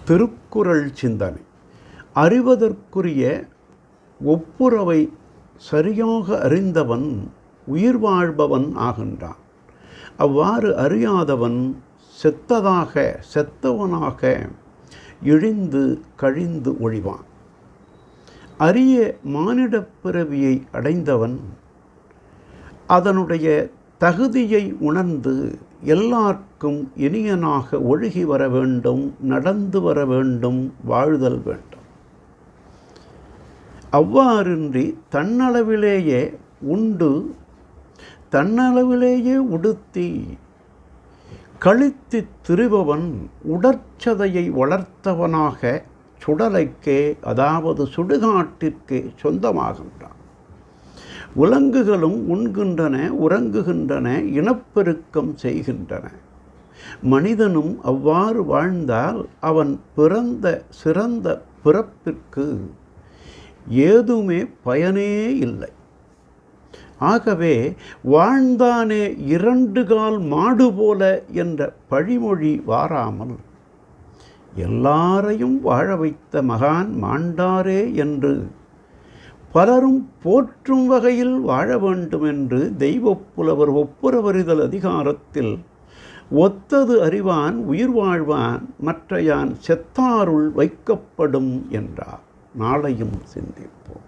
திருக்குறள் சிந்தனை. அறிவதற்குரிய ஒப்புரவை சரியாக அறிந்தவன் உயிர் வாழ்பவன் ஆகின்றான். அவ்வாறு அறியாதவன் செத்தவனாக இழிந்து கழிந்து ஒழிவான். அரிய மானிடப் பிறவியை அடைந்தவன் அதனுடைய தகுதியை உணர்ந்து எல்லாருக்கும் இனியனாக ஒழுகி வர வேண்டும், நடந்து வர வேண்டும், வாழ்தல் வேண்டும். அவ்வாறின்றி தன்னளவிலேயே உண்டு, தன்னளவிலேயே உடுத்தி கழித்து திரிபவன் உடற்சதையை வளர்த்தவனாக சுடலைக்கே, அதாவது சுடுகாட்டிற்கே சொந்தமாகின்றான். விலங்குகளும் உண்கின்றன, உறங்குகின்றன, இனப்பெருக்கம் செய்கின்றன. மனிதனும் அவ்வாறு வாழ்ந்தால் அவன் பிறந்த சிறந்த பிறப்பிற்கு ஏதுமே பயனே இல்லை. ஆகவே வாழ்ந்தானே இரண்டு கால் மாடு போல என்ற பழிமொழி வாராமல் எல்லாரையும் வாழ வைத்த மகான் மாண்டாரே என்று பலரும் போற்றும் வகையில் வாழ வேண்டும் என்று தெய்வப்புலவர் ஒப்புரவறிதல் அதிகாரத்தில் ஒத்தது அறிவான் உயிர் வாழ்வான் மற்றையான் செத்தாருள் வைக்கப்படும் என்றார். நாளையும் சிந்திப்போம்.